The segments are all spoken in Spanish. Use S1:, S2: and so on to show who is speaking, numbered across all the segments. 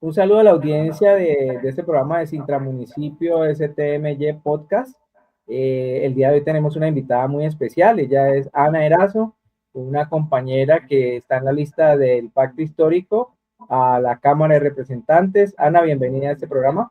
S1: Un saludo a la audiencia de este programa de Sintramunicipio STMY Podcast. El día de hoy tenemos una invitada muy especial. Ella es Ana Erazo, una compañera que está en la lista del Pacto Histórico a la Cámara de Representantes. Ana, bienvenida a este programa.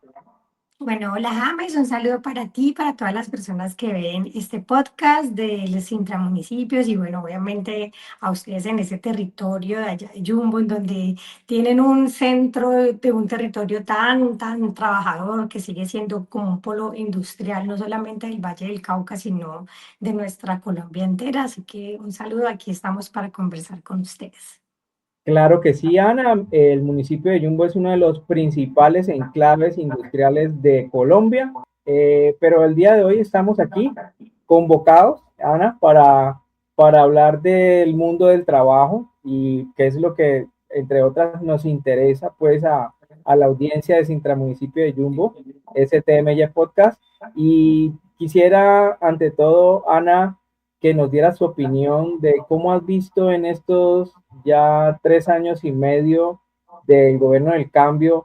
S2: Bueno, hola James, un saludo para ti, para todas las personas que ven este podcast de los intramunicipios y bueno, obviamente a ustedes en ese territorio de allá de Jumbo, en donde tienen un centro de un territorio tan trabajador que sigue siendo como un polo industrial, no solamente del Valle del Cauca, sino de nuestra Colombia entera. Así que un saludo, aquí estamos para conversar con ustedes.
S1: Claro que sí, Ana. El municipio de Yumbo es uno de los principales enclaves industriales de Colombia, pero el día de hoy estamos aquí convocados, Ana, para hablar del mundo del trabajo y qué es lo que, entre otras, nos interesa pues a la audiencia de Sintramunicipio de Yumbo, STMY Podcast. Y quisiera, ante todo, Ana, que nos diera su opinión de cómo has visto en estos ya 3 años y medio del gobierno del cambio,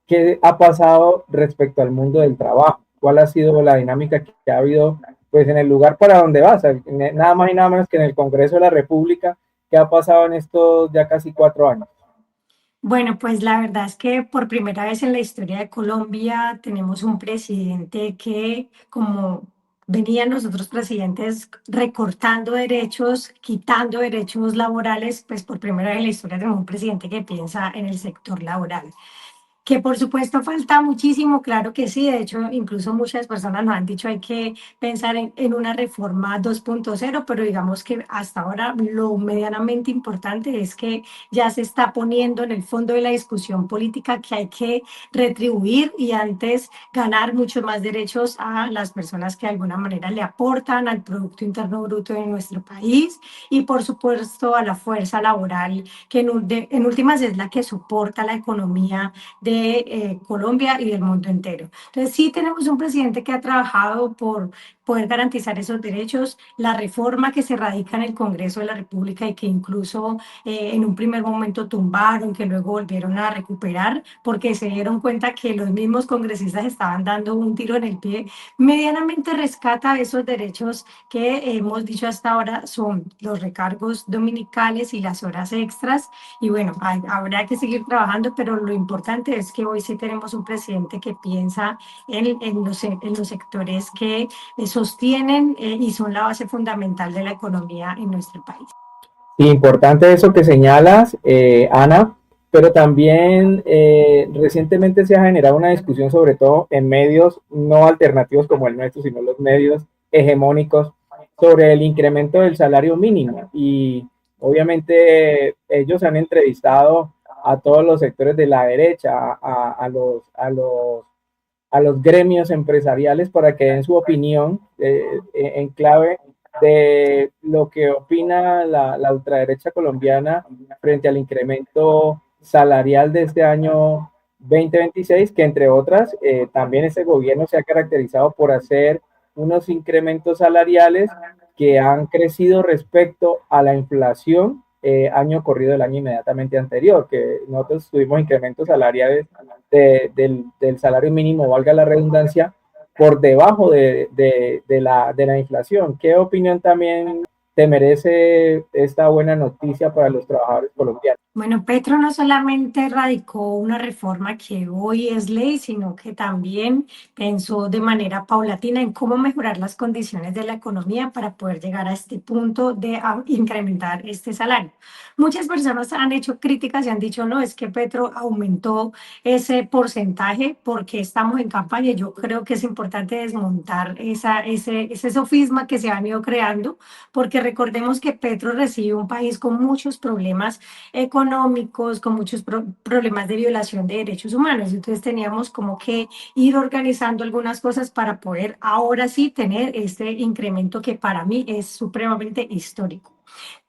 S1: qué ha pasado respecto al mundo del trabajo, cuál ha sido la dinámica que ha habido pues en el lugar para donde vas, nada más y nada menos que en el Congreso de la República, qué ha pasado en estos ya casi 4 años.
S2: Bueno, pues la verdad es que por primera vez en la historia de Colombia tenemos un presidente que, como venían los otros presidentes recortando derechos, quitando derechos laborales, pues por primera vez en la historia tenemos un presidente que piensa en el sector laboral. Que por supuesto falta muchísimo, claro que sí. De hecho, incluso muchas personas nos han dicho hay que pensar en una reforma 2.0, pero digamos que hasta ahora lo medianamente importante es que ya se está poniendo en el fondo de la discusión política que hay que retribuir y antes ganar muchos más derechos a las personas que de alguna manera le aportan al Producto Interno Bruto de nuestro país y por supuesto a la fuerza laboral que en últimas es la que soporta la economía de Colombia y del mundo entero. Entonces, sí tenemos un presidente que ha trabajado por poder garantizar esos derechos, la reforma que se radica en el Congreso de la República y que incluso en un primer momento tumbaron, que luego volvieron a recuperar, porque se dieron cuenta que los mismos congresistas estaban dando un tiro en el pie, medianamente rescata esos derechos que hemos dicho hasta ahora son los recargos dominicales y las horas extras y bueno, habrá que seguir trabajando, pero lo importante es que hoy sí tenemos un presidente que piensa en los sectores que sostienen y son la base fundamental de la economía en nuestro país.
S1: Importante eso que señalas, Ana, pero también recientemente se ha generado una discusión, sobre todo en medios no alternativos como el nuestro, sino los medios hegemónicos, sobre el incremento del salario mínimo. Y obviamente ellos han entrevistado a todos los sectores de la derecha, a los gremios empresariales para que den su opinión en clave de lo que opina la ultraderecha colombiana frente al incremento salarial de este año 2026, que entre otras, también este gobierno se ha caracterizado por hacer unos incrementos salariales que han crecido respecto a la inflación año corrido del año inmediatamente anterior, que nosotros tuvimos incrementos salariales del salario mínimo, valga la redundancia, por debajo de la inflación. ¿Qué opinión también te merece esta buena noticia para los trabajadores colombianos?
S2: Bueno, Petro no solamente radicó una reforma que hoy es ley, sino que también pensó de manera paulatina en cómo mejorar las condiciones de la economía para poder llegar a este punto de incrementar este salario. Muchas personas han hecho críticas y han dicho, no, es que Petro aumentó ese porcentaje porque estamos en campaña. Yo creo que es importante desmontar ese sofisma que se han ido creando, porque recordemos que Petro recibe un país con muchos problemas económicos, con muchos problemas de violación de derechos humanos. Entonces teníamos como que ir organizando algunas cosas para poder ahora sí tener este incremento que para mí es supremamente histórico.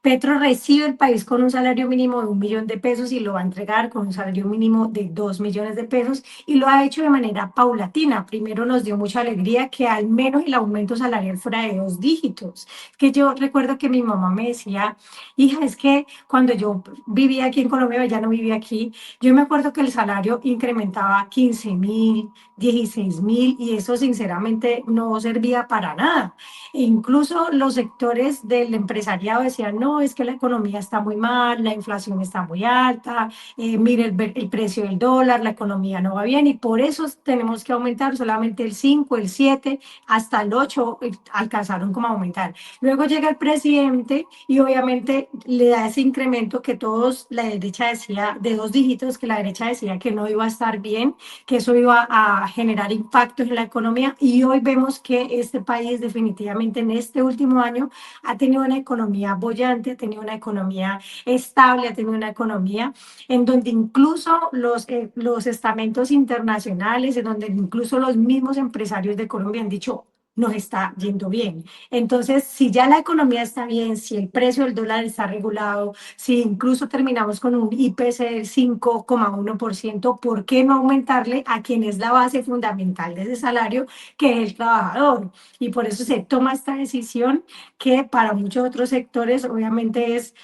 S2: Petro recibe el país con un salario mínimo de 1 millón de pesos y lo va a entregar con un salario mínimo de 2 millones de pesos y lo ha hecho de manera paulatina. Primero nos dio mucha alegría que al menos el aumento salarial fuera de 2 dígitos. Que yo recuerdo que mi mamá me decía, hija, es que cuando yo vivía aquí en Colombia, ya no vivía aquí, yo me acuerdo que el salario incrementaba 15.000, 16.000 y eso sinceramente no servía para nada. E incluso los sectores del empresariado decían, no, es que la economía está muy mal, la inflación está muy alta, mire el precio del dólar, la economía no va bien y por eso tenemos que aumentar solamente el 5, el 7, hasta el 8 alcanzaron como a aumentar. Luego llega el presidente y obviamente le da ese incremento que todos, la derecha decía de 2 dígitos, que la derecha decía que no iba a estar bien, que eso iba a generar impactos en la economía y hoy vemos que este país definitivamente en este último año ha tenido una economía bollante, ha tenido una economía estable, ha tenido una economía en donde incluso los estamentos internacionales, en donde incluso los mismos empresarios de Colombia han dicho, nos está yendo bien. Entonces, si ya la economía está bien, si el precio del dólar está regulado, si incluso terminamos con un IPC del 5,1%, ¿por qué no aumentarle a quien es la base fundamental de ese salario, que es el trabajador? Y por eso se toma esta decisión que para muchos otros sectores obviamente es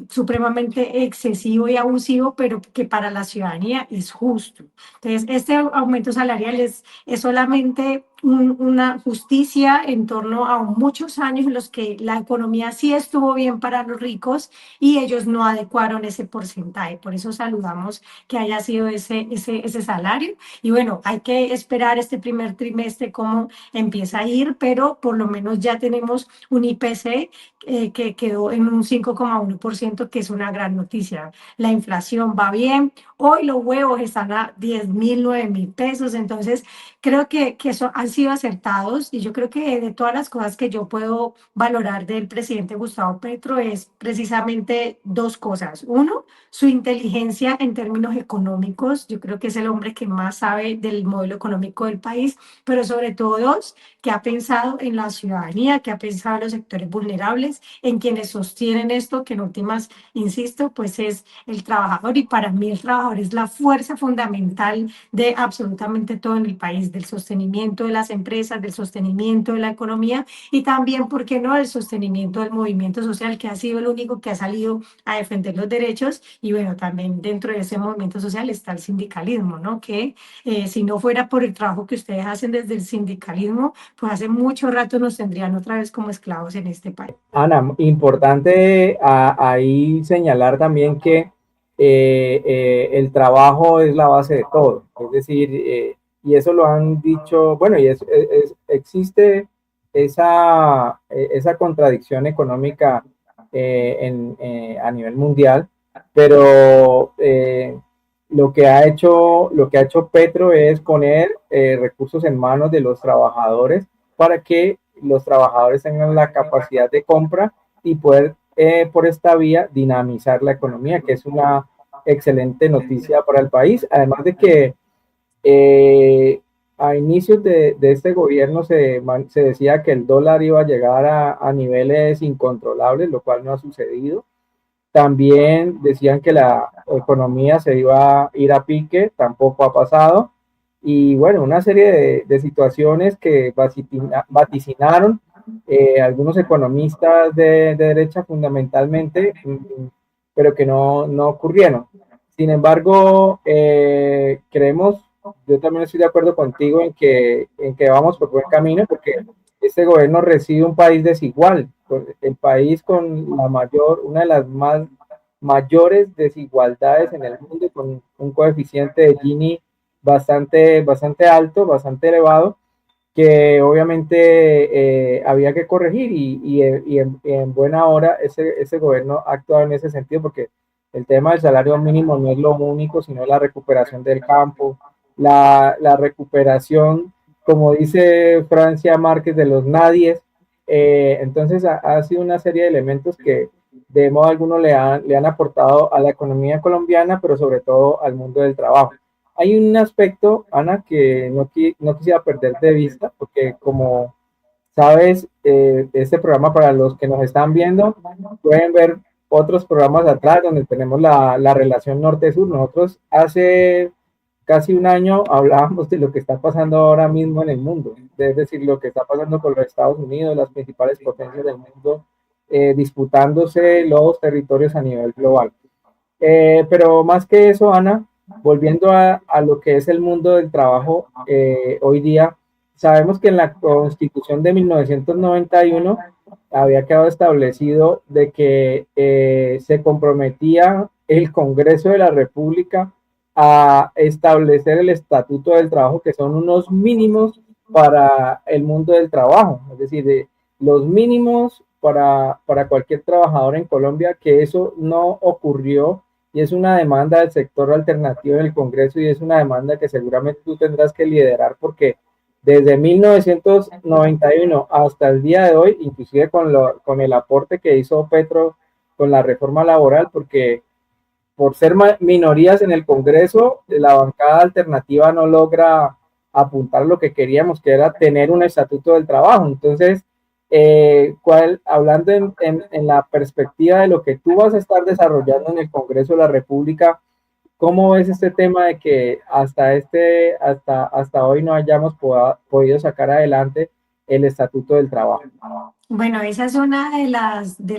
S2: supremamente excesivo y abusivo, pero que para la ciudadanía es justo. Entonces, este aumento salarial es solamente una justicia en torno a muchos años en los que la economía sí estuvo bien para los ricos y ellos no adecuaron ese porcentaje. Por eso saludamos que haya sido ese salario. Y bueno, hay que esperar este primer trimestre cómo empieza a ir, pero por lo menos ya tenemos un IPC que quedó en un 5,1%, que es una gran noticia. La inflación va bien. Hoy los huevos están a 10.000, 9.000 pesos. Entonces, creo que eso han sido acertados y yo creo que de todas las cosas que yo puedo valorar del presidente Gustavo Petro es precisamente dos cosas. Uno, su inteligencia en términos económicos. Yo creo que es el hombre que más sabe del modelo económico del país, pero sobre todo dos, que ha pensado en la ciudadanía, que ha pensado en los sectores vulnerables, en quienes sostienen esto, que en últimas, insisto, pues es el trabajador y para mí el trabajador es la fuerza fundamental de absolutamente todo en el país, del sostenimiento de las empresas, del sostenimiento de la economía y también, ¿por qué no?, del sostenimiento del movimiento social, que ha sido el único que ha salido a defender los derechos. Y bueno, también dentro de ese movimiento social está el sindicalismo, ¿no? Que si no fuera por el trabajo que ustedes hacen desde el sindicalismo, pues hace mucho rato nos tendrían otra vez como esclavos en este país.
S1: Ana, importante ahí señalar también que el trabajo es la base de todo, es decir, y eso lo han dicho, bueno, y existe esa contradicción económica a nivel mundial, pero lo que ha hecho Petro es poner recursos en manos de los trabajadores para que los trabajadores tengan la capacidad de compra y poder por esta vía dinamizar la economía, que es una excelente noticia para el país. Además de que a inicios de este gobierno se decía que el dólar iba a llegar a niveles incontrolables, lo cual no ha sucedido. También decían que la economía se iba a ir a pique, tampoco ha pasado. Y bueno, una serie de situaciones que vaticinaron algunos economistas de derecha fundamentalmente, pero que no ocurrieron. Sin embargo, creemos, yo también estoy de acuerdo contigo en que vamos por buen camino, porque este gobierno recibe un país desigual, el país con una de las mayores desigualdades en el mundo, con un coeficiente de Gini bastante alto, bastante elevado, que obviamente había que corregir y en buena hora ese gobierno ha actuado en ese sentido, porque el tema del salario mínimo no es lo único, sino la recuperación del campo, la recuperación, como dice Francia Márquez, de los nadies. Entonces ha sido una serie de elementos que de modo alguno le han aportado a la economía colombiana, pero sobre todo al mundo del trabajo. Hay un aspecto, Ana, que no quisiera perder de vista, porque como sabes, este programa para los que nos están viendo. Pueden ver otros programas atrás donde tenemos la relación norte-sur. Nosotros hace casi un año hablábamos de lo que está pasando ahora mismo en el mundo, es decir, lo que está pasando con los Estados Unidos, las principales potencias del mundo, disputándose los territorios a nivel global. Pero más que eso, Ana, volviendo a lo que es el mundo del trabajo hoy día, sabemos que en la Constitución de 1991 había quedado establecido de que se comprometía el Congreso de la República a establecer el Estatuto del Trabajo, que son unos mínimos para el mundo del trabajo, es decir, los mínimos para cualquier trabajador en Colombia, que eso no ocurrió y es una demanda del sector alternativo en el Congreso y es una demanda que seguramente tú tendrás que liderar porque desde 1991 hasta el día de hoy, inclusive con el aporte que hizo Petro con la reforma laboral, porque por ser minorías en el Congreso, la bancada alternativa no logra apuntar lo que queríamos, que era tener un estatuto del trabajo. Entonces, hablando en la perspectiva de lo que tú vas a estar desarrollando en el Congreso de la República, ¿cómo ves este tema de que hasta hoy no hayamos podido sacar adelante el estatuto del trabajo?
S2: Bueno, esa es una de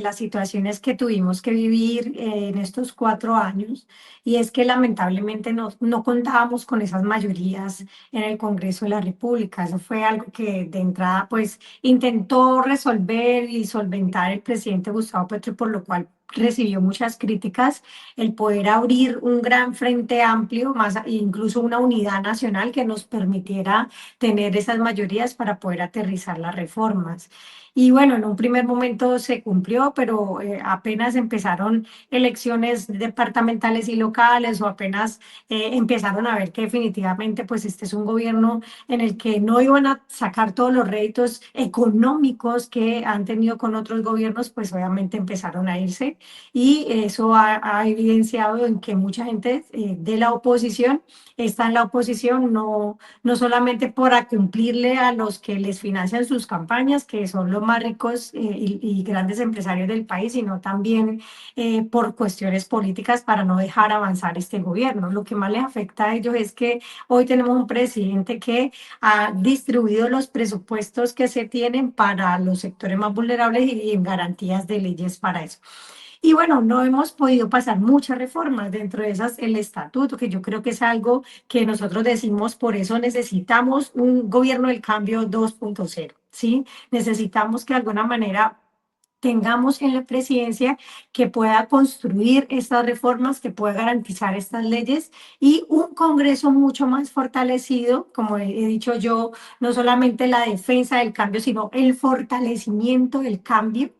S2: las situaciones que tuvimos que vivir en estos 4 años, y es que lamentablemente no contábamos con esas mayorías en el Congreso de la República. Eso fue algo que de entrada pues intentó resolver y solventar el presidente Gustavo Petro, por lo cual recibió muchas críticas, el poder abrir un gran frente amplio, más incluso una unidad nacional que nos permitiera tener esas mayorías para poder aterrizar las reformas. Y bueno, en un primer momento se cumplió, pero apenas empezaron elecciones departamentales y locales, o apenas empezaron a ver que definitivamente pues este es un gobierno en el que no iban a sacar todos los réditos económicos que han tenido con otros gobiernos, pues obviamente empezaron a irse, y eso ha evidenciado en que mucha gente de la oposición está en la oposición, no solamente para cumplirle a los que les financian sus campañas, que son los más ricos y grandes empresarios del país, sino también por cuestiones políticas para no dejar avanzar este gobierno. Lo que más les afecta a ellos es que hoy tenemos un presidente que ha distribuido los presupuestos que se tienen para los sectores más vulnerables y en garantías de leyes para eso. Y bueno, no hemos podido pasar muchas reformas, dentro de esas el estatuto, que yo creo que es algo que nosotros decimos, por eso necesitamos un gobierno del cambio 2.0, ¿sí? Necesitamos que de alguna manera tengamos en la presidencia que pueda construir estas reformas, que pueda garantizar estas leyes, y un Congreso mucho más fortalecido, como he dicho yo, no solamente la defensa del cambio, sino el fortalecimiento del cambio,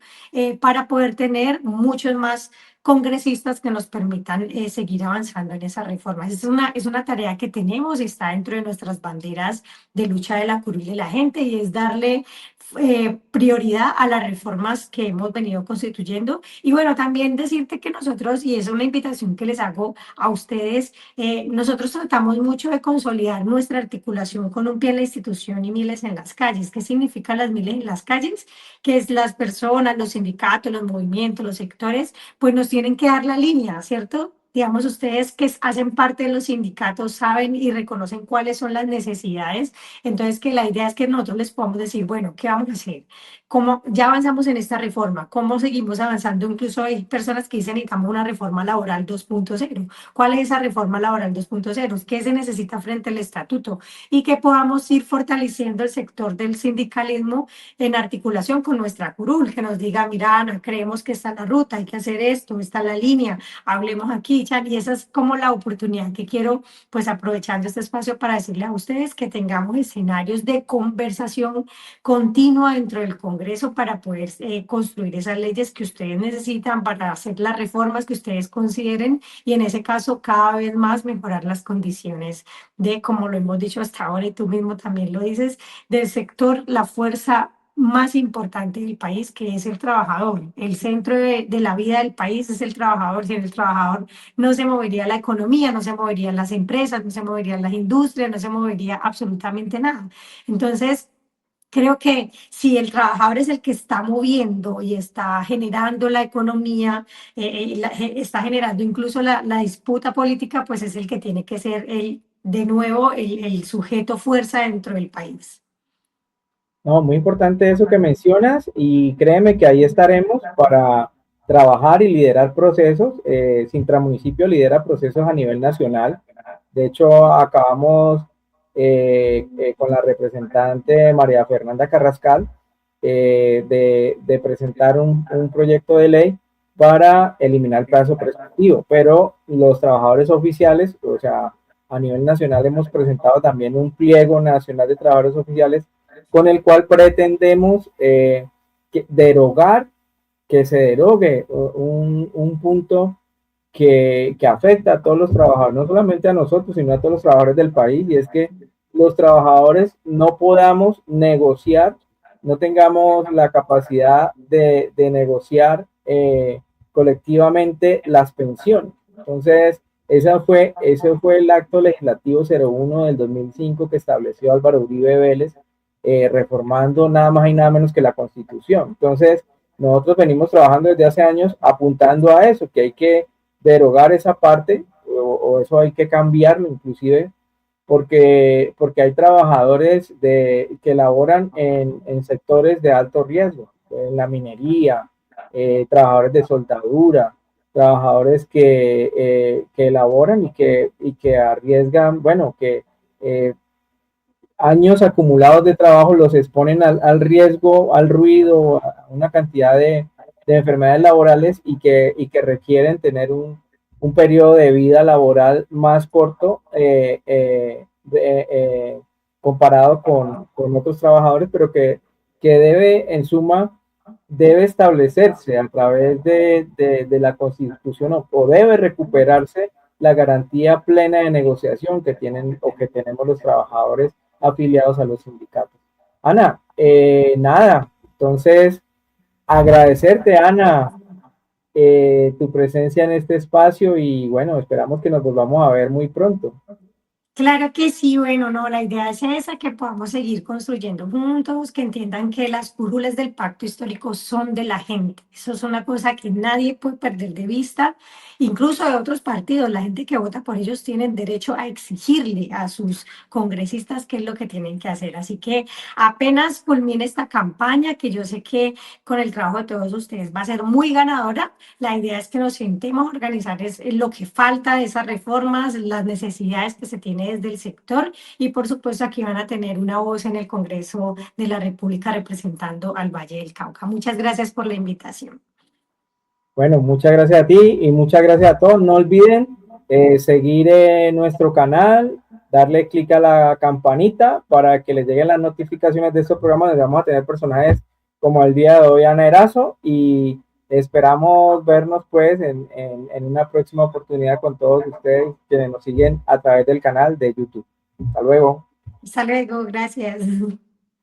S2: para poder tener muchos más congresistas que nos permitan seguir avanzando en esas reformas. Es una tarea que tenemos, está dentro de nuestras banderas de lucha de la curul y la gente, y es darle prioridad a las reformas que hemos venido constituyendo. Y bueno, también decirte que nosotros, y es una invitación que les hago a ustedes, nosotros tratamos mucho de consolidar nuestra articulación con un pie en la institución y miles en las calles. ¿Qué significa las miles en las calles? Que es las personas, los sindicatos, los movimientos, los sectores, pues nos tienen que dar la línea, ¿cierto? Digamos, ustedes que hacen parte de los sindicatos saben y reconocen cuáles son las necesidades. Entonces, que la idea es que nosotros les podamos decir, bueno, ¿qué vamos a hacer? ¿Cómo ya avanzamos en esta reforma? ¿Cómo seguimos avanzando? Incluso hay personas que dicen, necesitamos una reforma laboral 2.0. ¿Cuál es esa reforma laboral 2.0? ¿Qué se necesita frente al estatuto? Y que podamos ir fortaleciendo el sector del sindicalismo en articulación con nuestra curul, que nos diga, mira, Ana, creemos que está la ruta, hay que hacer esto, está la línea, hablemos aquí, Chan, y esa es como la oportunidad que quiero, pues aprovechando este espacio para decirle a ustedes que tengamos escenarios de conversación continua dentro del Congreso para poder construir esas leyes que ustedes necesitan, para hacer las reformas que ustedes consideren, y en ese caso cada vez más mejorar las condiciones de, como lo hemos dicho hasta ahora y tú mismo también lo dices, del sector, la fuerza más importante del país, que es el trabajador. El centro de la vida del país es el trabajador. Sin el trabajador no se movería la economía, no se moverían las empresas, no se moverían las industrias, no se movería absolutamente nada. Entonces, Creo que si el trabajador es el que está moviendo y está generando la economía, está generando incluso la disputa política, pues es el que tiene que ser de nuevo el sujeto fuerza dentro del país.
S1: No, muy importante eso que mencionas y créeme que ahí estaremos para trabajar y liderar procesos. Sintra Municipio lidera procesos a nivel nacional. De hecho, acabamos con la representante María Fernanda Carrascal de presentar un proyecto de ley para eliminar el plazo prestativo, pero los trabajadores oficiales, o sea, a nivel nacional hemos presentado también un pliego nacional de trabajadores oficiales con el cual pretendemos derogar, que se derogue un punto que afecta a todos los trabajadores, no solamente a nosotros, sino a todos los trabajadores del país, y es que los trabajadores no podamos negociar, no tengamos la capacidad de negociar colectivamente las pensiones. Entonces, ese fue el acto legislativo 01 del 2005 que estableció Álvaro Uribe Vélez, reformando nada más y nada menos que la Constitución. Entonces, nosotros venimos trabajando desde hace años apuntando a eso, que hay que derogar esa parte o eso hay que cambiarlo inclusive porque hay trabajadores que laboran en sectores de alto riesgo, en la minería, trabajadores de soldadura, trabajadores que laboran y que arriesgan, bueno, que años acumulados de trabajo los exponen al riesgo, al ruido, a una cantidad de enfermedades laborales y que requieren tener un periodo de vida laboral más corto comparado con otros trabajadores, pero que debe, en suma, debe establecerse a través de la Constitución o debe recuperarse la garantía plena de negociación que tienen o que tenemos los trabajadores afiliados a los sindicatos. Ana, nada, entonces agradecerte, Ana, tu presencia en este espacio y bueno, esperamos que nos volvamos a ver muy pronto.
S2: Claro que sí, bueno, no, la idea es esa, que podamos seguir construyendo juntos, que entiendan que las cúrules del pacto histórico son de la gente. Eso es una cosa que nadie puede perder de vista, incluso de otros partidos. La gente que vota por ellos tienen derecho a exigirle a sus congresistas qué es lo que tienen que hacer. Así que apenas culmine esta campaña, que yo sé que con el trabajo de todos ustedes va a ser muy ganadora, la idea es que nos sentemos a organizar lo que falta de esas reformas, las necesidades que se tienen desde el sector y por supuesto aquí van a tener una voz en el Congreso de la República representando al Valle del Cauca. Muchas gracias por la invitación.
S1: Bueno, muchas gracias a ti y muchas gracias a todos. No olviden seguir nuestro canal, darle clic a la campanita para que les lleguen las notificaciones de estos programas donde vamos a tener personajes como el día de hoy, Ana Erazo, y esperamos vernos pues en una próxima oportunidad con todos ustedes quienes nos siguen a través del canal de YouTube. Hasta luego.
S2: Hasta luego, gracias.